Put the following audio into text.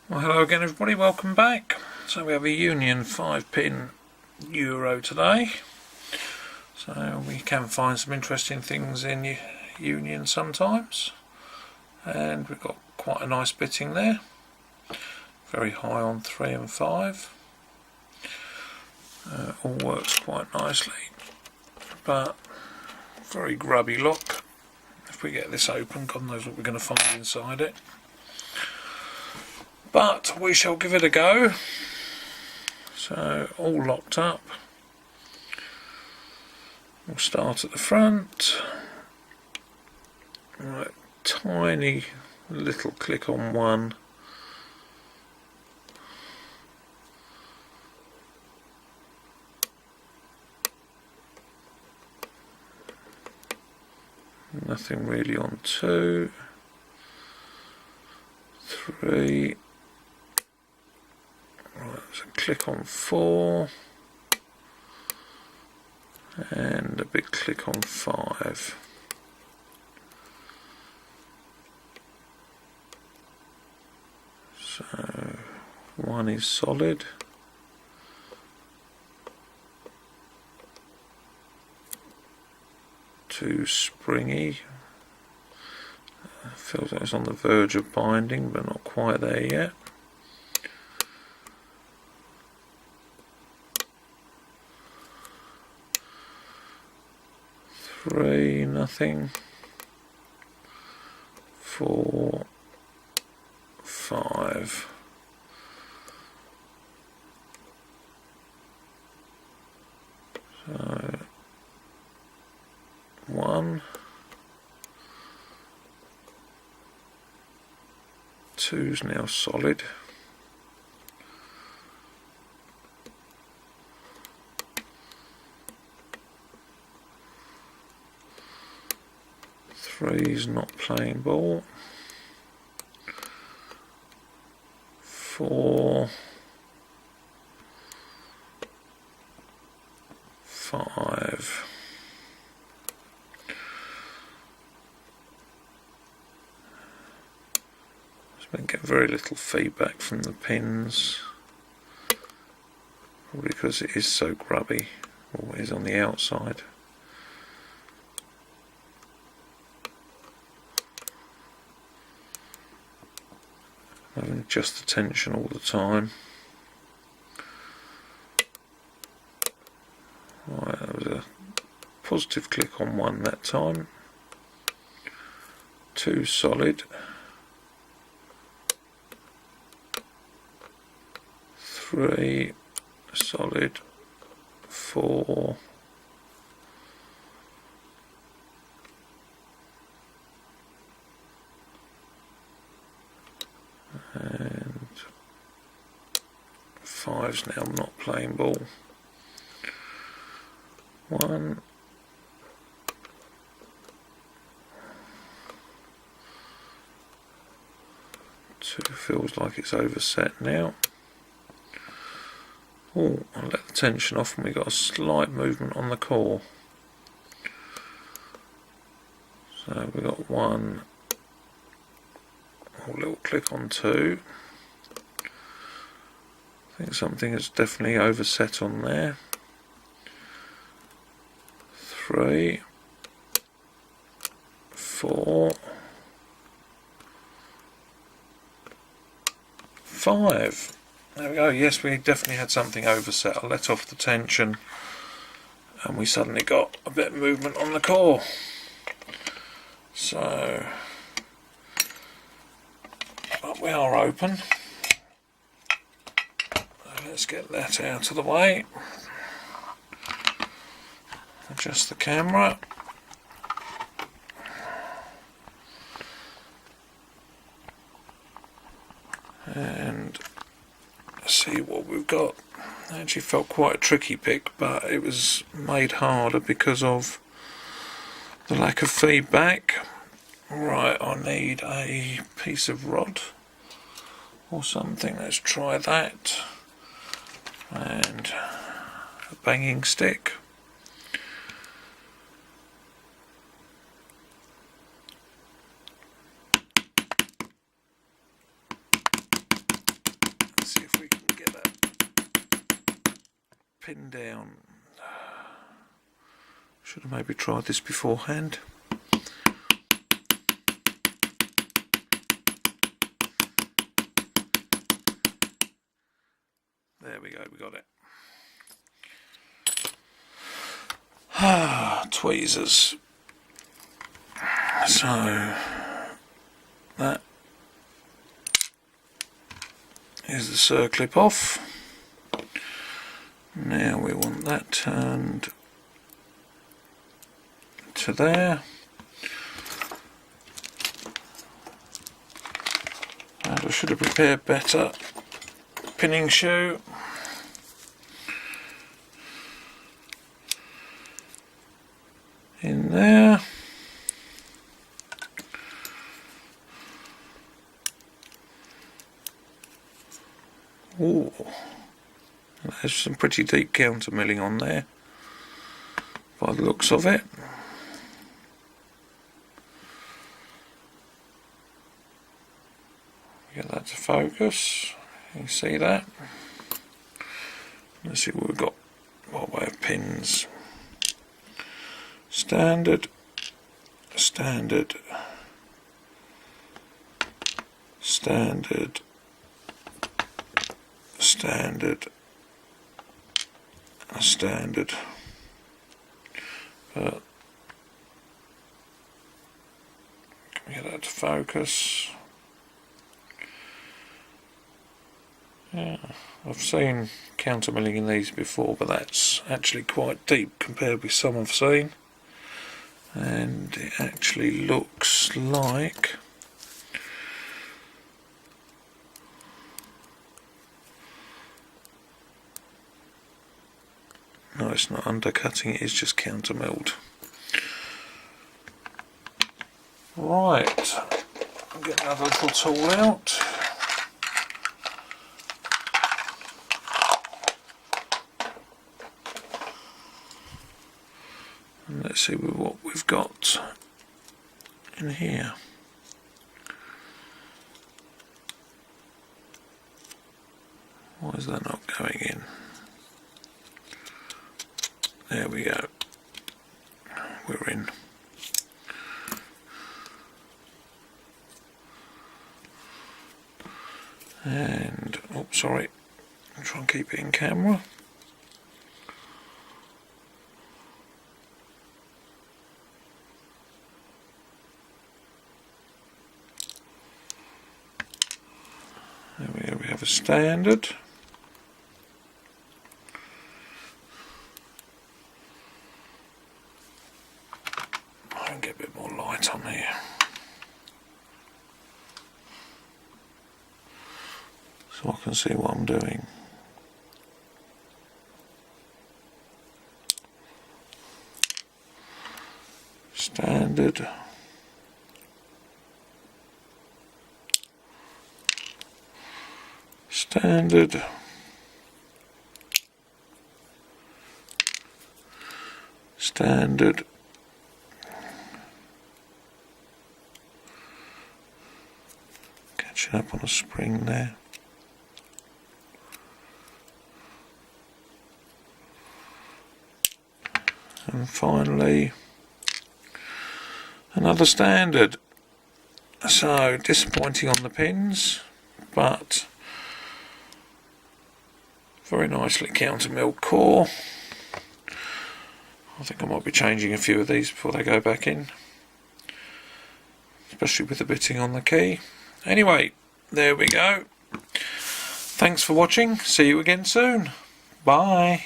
Well, hello again everybody, welcome back. So we have a Union 5-pin Euro today. So we can find some interesting things in Union sometimes. And we've got quite a nice bitting there. Very high on 3 and 5. All works quite nicely. But very grubby lock. If we get this open, God knows what we're going to find inside it. But we shall give it a go. So all locked up. We'll start at the front. Right, tiny little click on one. Nothing really on 2, 3. Right, so click on 4 and a big click on 5. So 1 is solid. Two springy. Feels like it's on the verge of binding, but not quite there yet. 3, nothing. 4, 5. So 1, 2's now solid. 3's not playing ball. 4, 5. Been getting very little feedback from the pins, probably because it is so grubby, always on the outside. Having to adjust the tension all the time. Right, that was a positive click on 1 that time. 2 solid. 3 solid. 4. And 5's now not playing ball. 1. 2 feels like it's overset now. Oh, I let the tension off and we got a slight movement on the core. So we got 1, a little click on 2. I think something is definitely overset on there. 3, 4, 5. There we go, yes, we definitely had something overset. I let off the tension and we suddenly got a bit of movement on the core. So, but we are open. Let's get that out of the way. Adjust the camera. And see what we've got. It actually felt quite a tricky pick, but it was made harder because of the lack of feedback. Right, I need a piece of rod or something. Let's try that. And a banging stick. pin down. Should have maybe tried this beforehand. There we go, we got it. Tweezers. So that is the circlip off. Now we want that turned to there. And I should have prepared better pinning shoe. In there. Ooh, there's some pretty deep counter milling on there by the looks of it. Get that to focus. You see that? Let's see what we've got by way of pins. Standard, standard, standard, standard, standard. But can we get that to focus? Yeah, I've seen counter milling in these before, but that's actually quite deep compared with some I've seen. And it actually looks like no, it's not undercutting, it is just counter milled. Right, I'll get another little tool out. And let's see what we've got in here. Why is that not going in? There we go. We're in. And, oh sorry, I'll try and keep it in camera. There we go, we have a standard. I can get a bit more light on here. So I can see what I'm doing. Standard. Standard. Standard. Catching up on a spring there. And finally another standard. So disappointing on the pins, but very nicely counter milled core. I think I might be changing a few of these before they go back in, especially with the bitting on the key. Anyway, there we go. Thanks for watching. See you again soon. Bye.